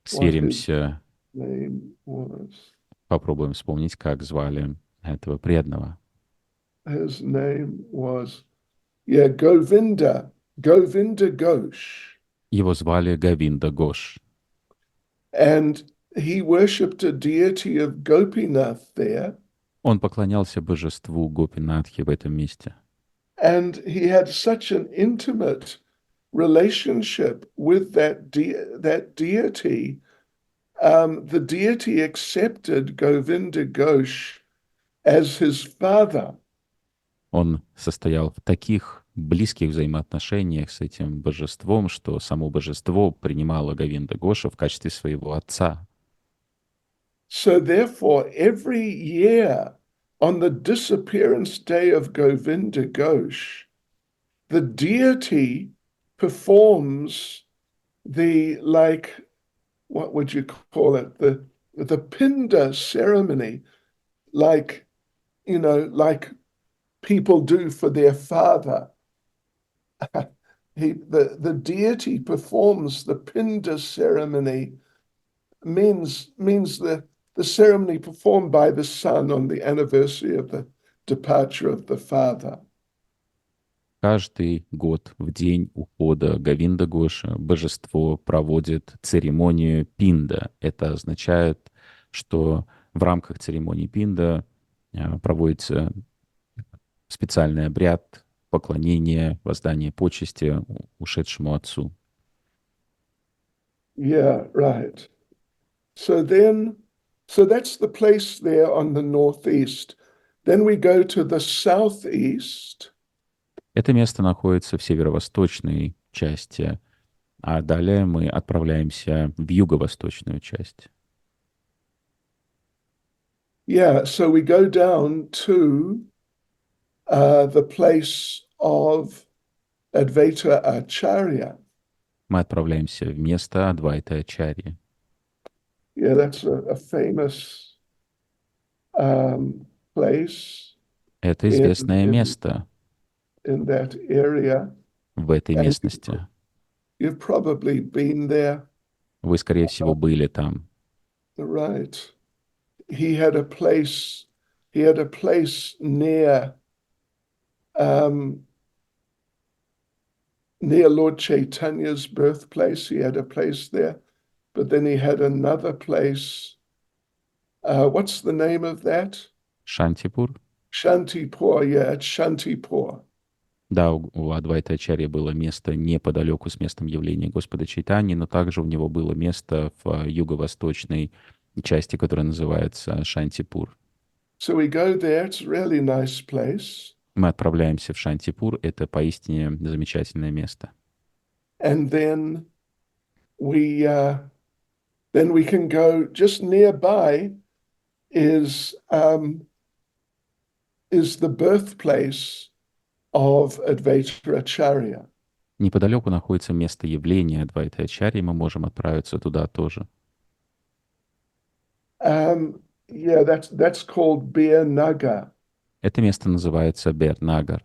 Сверимся, Name was. попробуем вспомнить, как звали этого преданного. His name was, Govinda Ghosh. Его звали Говинда Гош. And he worshipped a deity of Gopinath there. Он поклонялся божеству Гопинатхи в этом месте. And he had such an intimate relationship with that deity. The deity accepted Govinda Ghosh as his father. Он состоял в таких близких взаимоотношениях с этим божеством, что само божество принимало Говинда Гоша в качестве своего отца. So therefore, every year on the disappearance day of Govinda Ghosh, the deity performs the, what would you call it? The Pinda ceremony, like like people do for their father. The deity performs the pinda ceremony, means the ceremony performed by the son on the anniversary of the departure of the father. Каждый год в день ухода Говинда Гоши божество проводит церемонию пинда. Это означает, что в рамках церемонии пинда проводится специальный обряд поклонения, воздания почести ушедшему отцу. Yeah, right. So that's the place there on the northeast. Then we go to the southeast. Это место находится в северо-восточной части, а далее мы отправляемся в юго-восточную часть. Yeah, so we go down to the place of Advaita Acharya. Мы отправляемся в место Адвайта Ачарьи. Yeah, that's a famous place. Это известное место in that area. в этой местности. You've probably been there. Вы, скорее всего, были там. Right. He had a place near Lord Chaitanya's birthplace. He had a place there, but then he had another place. What's the name of that? Шантипур. Shantipure, yeah, it's Shantipure. Да, у Адвайта Ачарьи было место неподалеку с местом явления Господа Чайтаньи, но также у него было место в юго-восточной части, которая называется Шантипур. So we go there. It's a really nice place. Мы отправляемся в Шантипур. Это поистине замечательное место. And then we can go just nearby is the birthplace of Advaita Acharya. Неподалеку находится место явления Адвайта Ачарьи. Мы можем отправиться туда тоже. Yeah, that's called Bir Nagar. Это место называется Бер-Нагар.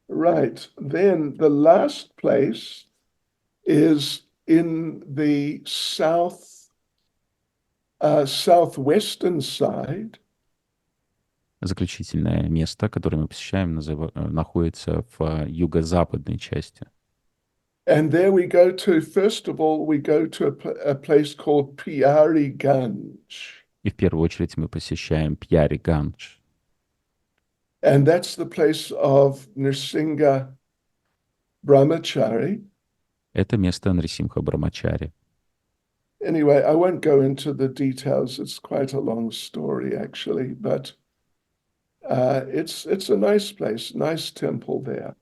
Right. Then the last place is in the southwestern side. Заключительное место, которое мы посещаем, находится в юго-западной части. And there we go to, first of all, we go to a place called Piyari Ganj. И в первую очередь мы посещаем Пьяри-Гандж. And that's the place of Nrsimha Brahmachari. Это место Нрисимха Брамачари. Anyway, I won't go into the details. It's quite a long story, actually, but it's a nice place, nice temple there.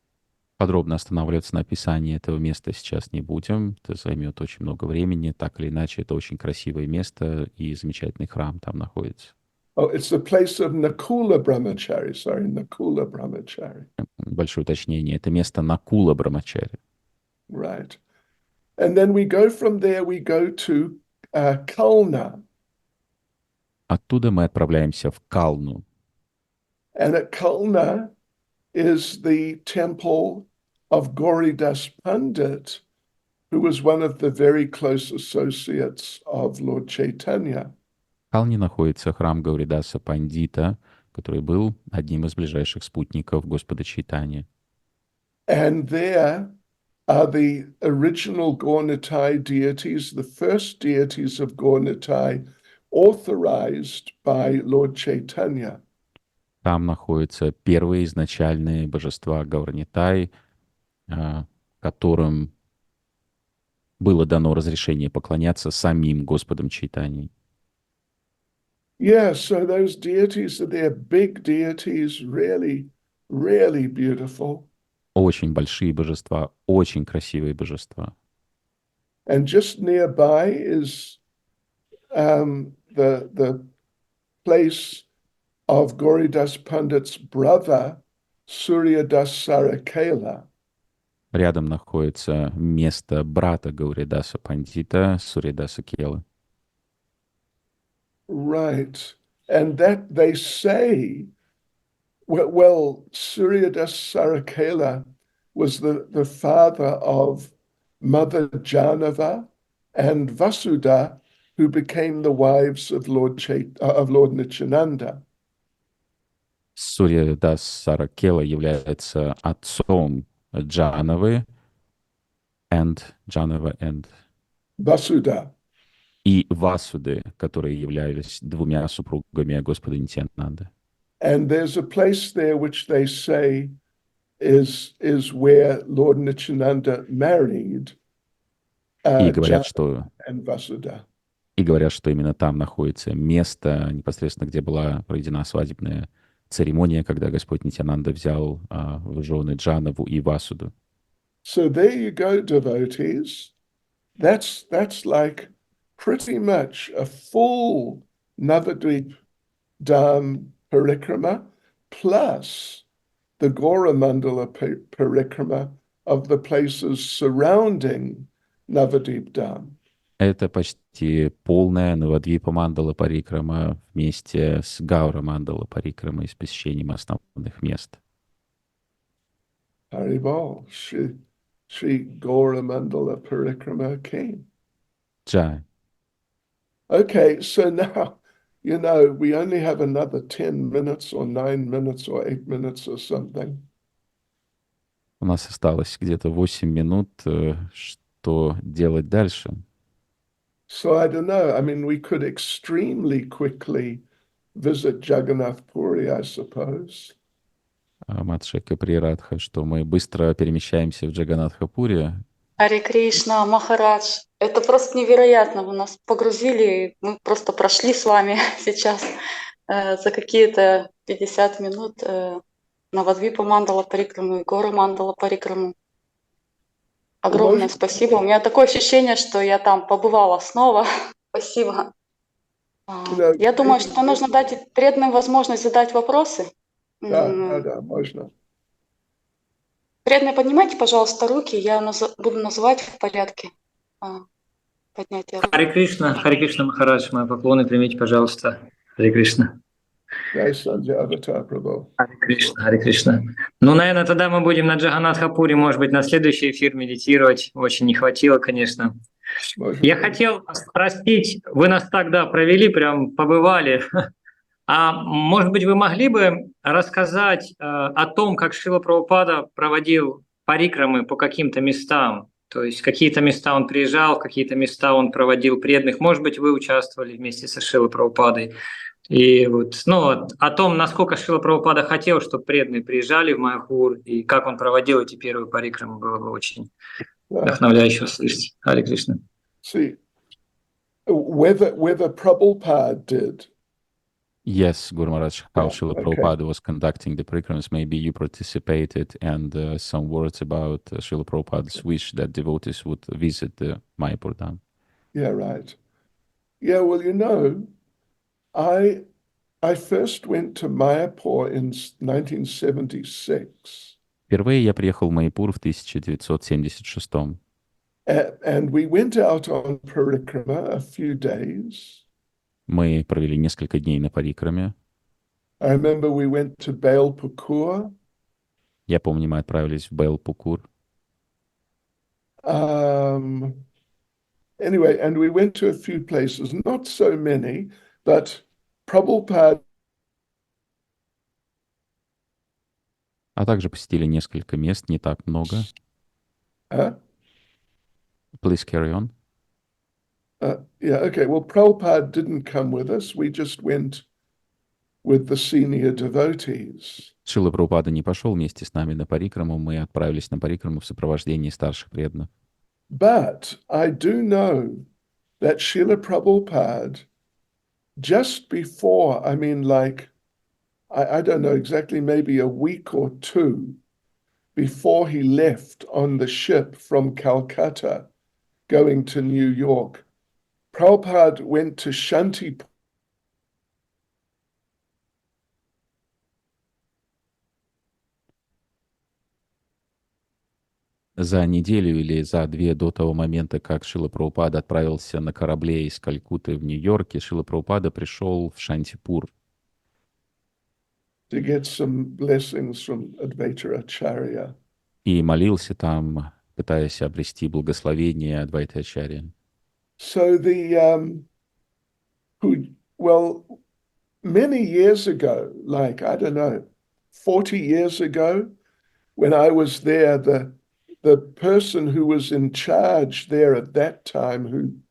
Подробно останавливаться на описании этого места сейчас не будем. Это займет очень много времени. Так или иначе, это очень красивое место и замечательный храм там находится. Oh, it's the place of Nakula Brahmachari. Sorry, Nakula Brahmachari. Большое уточнение. Это место Накула Брамачари. Right. And then we go from there, we go to Kalna. Оттуда мы отправляемся в Калну. And at Kalna is the temple of Gauridas Pandit, who was one of the very close associates of Lord Chaitanya. В Калне находится храм Гауридаса Пандита, который был одним из ближайших спутников Господа Чайтаньи. And there are the original Gaur-Nitai deities, the first deities of Gaur-Nitai, authorized by Lord Chaitanya. Там находятся первые изначальные божества Гаура-Нитай, которым было дано разрешение поклоняться самим Господом Чайтаньей. Yeah, so those deities are there, big deities, really, really beautiful. Очень большие божества, очень красивые божества. And just nearby is the place of Gauridas Pandit's brother, Suryadas Sarakela. Рядом находится место брата Гауридаса Пандита, Сурьядаса Келы. Right. and that they say, well, Suryadas Sarakela was the father of Mother Janava and Vasudha, who became the wives of Lord Nityananda. Сурьядас Саракела является отцом Джановы and Vasudha. и Васуды, которые являлись двумя супругами Господа Нитьянанды. And there's a place there which they say is where Lord Nityananda married И говорят, Janava and Vasudha. И говорят, что именно там находится место, непосредственно, где была проведена свадебная церемония, когда Господь Нитьянанда взял в жены Джанову и Васуду. So there you go, devotees. That's like pretty much a full Navadvip-Dham parikrama plus the Gaura-mandala parikrama of the places surrounding Navadvip-Dham. Это почти полная Навадвипа-мандала парикрама вместе с Гаура-мандала парикрамой с посещением основных мест. Haribol, Shri Gaura-mandala parikrama came. Джай. Okay, so now, we only have another 10 minutes or 9 minutes or 8 minutes or something. У нас осталось где-то 8 минут. Что делать дальше? So I don't know. I mean, we could extremely quickly visit Jagannath Puri, I suppose. Матшека Прирадха, что мы быстро перемещаемся в Джаганатхапуре. Харе Кришна, Махарадж, это просто невероятно. Вы нас погрузили, мы просто прошли с вами сейчас за какие-то 50 минут Навадвипа-мандала парикраму и Гаура-мандала парикраму. Огромное спасибо. У меня такое ощущение, что я там побывала снова. Спасибо. Я думаю, что нужно дать преданным возможность задать вопросы. Да, можно. Преданные, поднимайте, пожалуйста, руки. Я буду называть в порядке поднятия рук. Харе Кришна, Махарадж, мои поклоны примите, пожалуйста. Харе Кришна. Jai Sanjay Avatar Prabhu. Харе Кришна. Ну, наверное, тогда мы будем на Джаганнатхапуре, может быть, на следующий эфир медитировать. Очень не хватило, конечно. Я хотел спросить, вы нас тогда провели, прям побывали. А может быть, вы могли бы рассказать о том, как Шрила Прабхупада проводил парикрамы по каким-то местам? То есть какие-то места он приезжал, в какие-то места он проводил преданных. Может быть, вы участвовали вместе со Шрилой Прабхупадой. И о том, насколько Шрила Прабхупада хотел, чтобы преданные приезжали в Майяпур, и как он проводил эти первые парикрамы, было бы очень вдохновляюще услышать. Харе Кришна. See, whether Prabhupada did. Yes, Guru Maharaj, how Srila Prabhupada was conducting the parikramas, maybe you participated, and some words about Srila Prabhupada's wish that devotees would visit the Mayapur Dham. Yeah, right. Yeah, well, I first went to Mayapur in 1976. Впервые я приехал в Майяпур в 1976. And we went out on parikrama a few days. Мы провели несколько дней на парикраме. I remember we went to Bailpukur. Я помню, мы отправились в Бейлпукур. Anyway, and we went to a few places, not so many, but Prabhupada. А также посетили несколько мест, не так много. Please carry on. Yeah, okay. Well, Prabhupada didn't come with us. We just went with the senior devotees. Шрила Прабхупада не пошел вместе с нами на парикраму. Мы отправились на парикраму в сопровождении старших преданных. But I do know that Srila Prabhupada, just before, I mean, like, I don't know exactly, maybe a week or two before he left on the ship from Calcutta going to New York, Prabhupada went to Shantipure. За неделю или за две до того момента, как Шрила Прабхупада отправился на корабле из Калькутты в Нью-Йорке, Шрила Прабхупада пришел в Шантипур to get some blessings from Advaita Acharya. и молился там, пытаясь обрести благословение Адвайта Ачарьи. So well, many years ago, like, I don't know, 40 years ago, when I was there, the person who was in charge there at that time,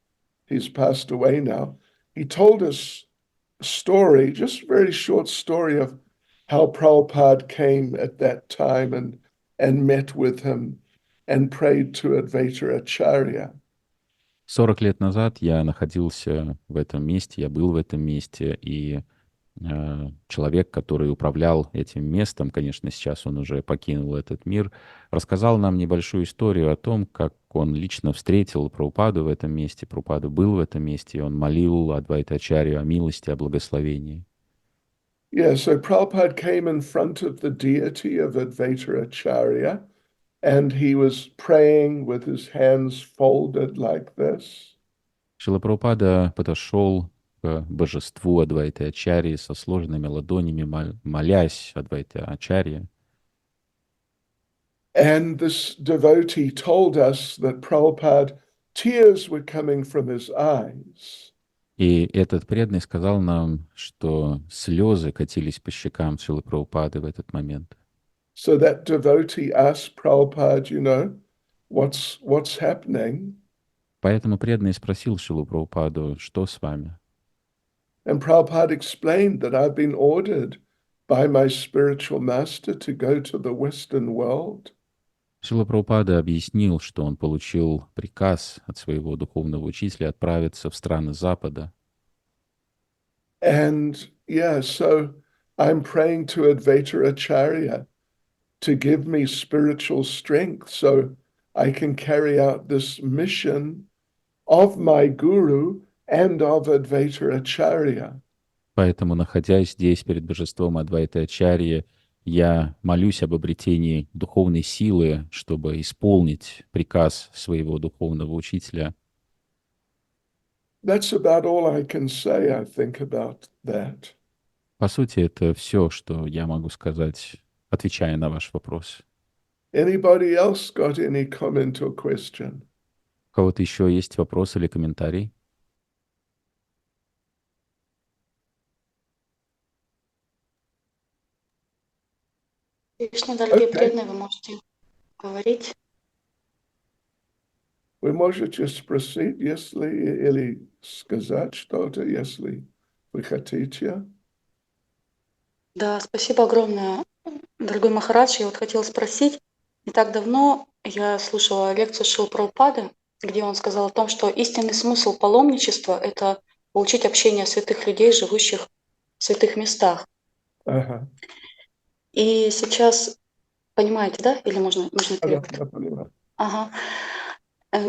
he's passed away now, he told us a story, just a very short story of how Prabhupada came at that time and met with him and prayed to Advaita Acharya. 40 лет назад я находился в этом месте, я был в этом месте, и человек, который управлял этим местом, конечно, сейчас он уже покинул этот мир, рассказал нам небольшую историю о том, как он лично встретил Прабхупаду в этом месте. Прабхупада был в этом месте, и он молил Адвайта Ачарью о милости, о благословении. Yeah, so Prabhupada came in front of the deity of Advaita Acharya, and he was praying with his hands folded like this. Шрила Прабхупада подошел к божеству Адвайта Ачарьи со сложенными ладонями, молясь Адвайта Ачарьи. And this devotee told us that Prabhupada, tears were coming from his eyes. И этот преданный сказал нам, что слезы катились по щекам Шрилы Прабхупады в этот момент. So that devotee asked Prabhupada, what's happening? Поэтому преданный спросил Шрилу Прабхупаду, что с вами? And Prabhupada explained that I've been ordered by my spiritual master to go to the Western world. Шрила Прабхупада объяснил, что он получил приказ от своего духовного учителя отправиться в страны Запада. And yeah, so I'm praying to Advaita Acharya to give me spiritual strength so I can carry out this mission of my guru and of Advaita Acharya. Поэтому, находясь здесь перед божеством Адвайта Ачарьи, я молюсь об обретении духовной силы, чтобы исполнить приказ своего духовного учителя. That's about all I can say, I think, about that. По сути, это все, что я могу сказать, отвечая на ваш вопрос. Anybody else got any comment or question? У кого-то еще есть вопрос или комментарий? Кришна, дорогие Okay. преданные, вы можете говорить. Вы можете спросить, или сказать что-то, если вы хотите. Да, спасибо огромное, дорогой Махарадж. Я вот хотела спросить, не так давно я слушала лекцию Шрилы Прабхупады, где он сказал о том, что истинный смысл паломничества – это получить общение святых людей, живущих в святых местах. Ага. И сейчас, понимаете, да? Или можно Да, перевод? я понимаю. Ага.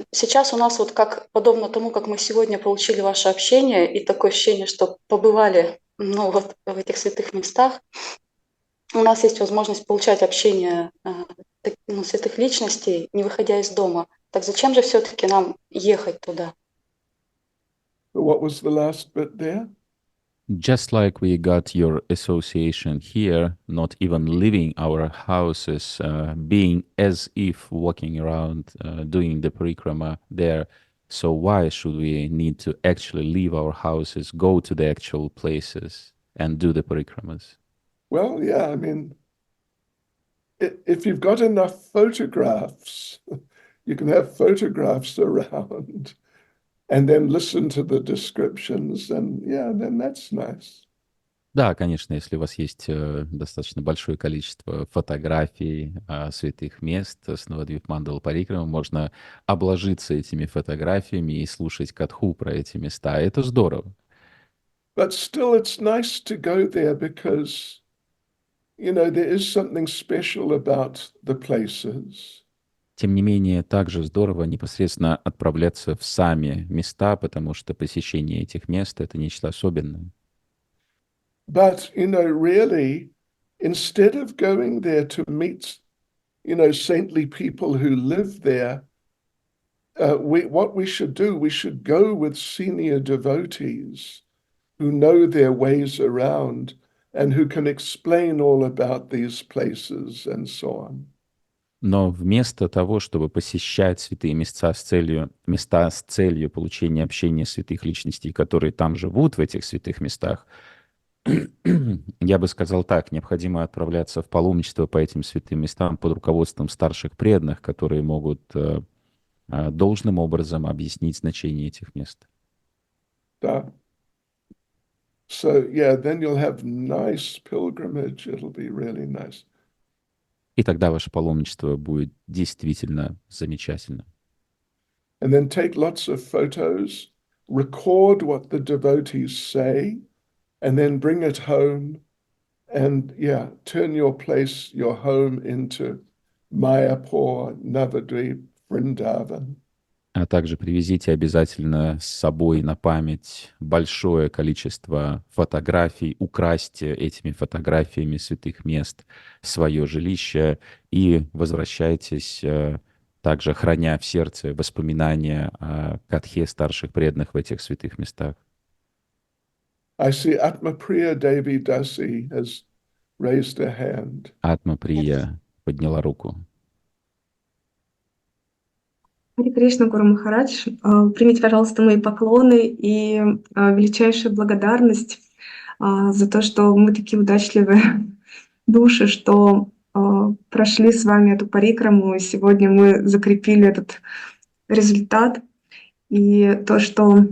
Сейчас у нас вот как подобно тому, как мы сегодня получили ваше общение, и такое ощущение, что побывали вот в этих святых местах, у нас есть возможность получать общение святых личностей, не выходя из дома. Так зачем же все-таки нам ехать туда? What was the last bit there? Just like we got your association here, not even leaving our houses, being as if walking around, doing the parikrama there. So why should we need to actually leave our houses, go to the actual places and do the parikramas? Well, yeah, I mean, if you've got enough photographs, you can have photographs around and then listen to the descriptions, and yeah, then that's nice. Да, конечно, если у вас есть достаточно большое количество фотографий святых мест с Навадвипа-мандала парикрама, можно обложиться этими фотографиями и слушать катху про эти места. Это здорово. But still, it's nice to go there because, there is something special about the places. Тем не менее, также здорово непосредственно отправляться в сами места, потому что посещение этих мест — это нечто особенное. But, really, instead of going there to meet saintly people who live there, what we should do, we should go with senior devotees who know their ways around and who can explain all about these places and so on. Но вместо того, чтобы посещать святые места с целью получения общения святых личностей, которые там живут, в этих святых местах, я бы сказал так, необходимо отправляться в паломничество по этим святым местам под руководством старших преданных, которые могут должным образом объяснить значение этих мест. Да. So, yeah, then you'll have nice pilgrimage. It'll be really nice. И тогда ваше паломничество будет действительно замечательно. And then take lots of photos, record what the devotees say, and then bring it home, and turn your place, your home into Mayapur, Navadvip, Vrindavan. А также привезите обязательно с собой на память большое количество фотографий, украсьте этими фотографиями святых мест свое жилище и возвращайтесь, также храня в сердце воспоминания о катхе старших преданных в этих святых местах. I see Atmapriya Devi Dasi has raised her hand. Атма-прия подняла руку. Харе Кришна, Гуру Махарадж, примите, пожалуйста, мои поклоны и величайшую благодарность за то, что мы такие удачливые души, что прошли с вами эту парикраму, и сегодня мы закрепили этот результат. И то, что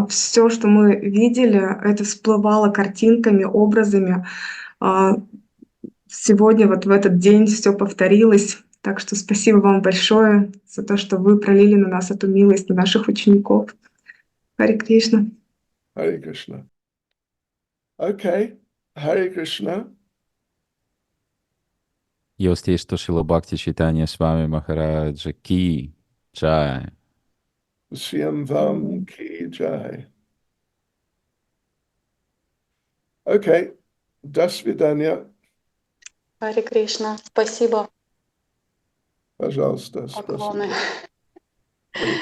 все, что мы видели, это всплывало картинками, образами. Сегодня, вот в этот день, все повторилось. Так что спасибо вам большое за то, что вы пролили на нас эту милость, на наших учеников. Харе Кришна. Hare Krishna. Okay, Hare Krishna. Я устаю, что Шрила Бхакти Чайтанья Свами Махараджа Ки Джай. Shyam Ki Jai. Okay, Das Vidanya. Харе Кришна. Спасибо. Пожалуйста, Поклоны. спасибо.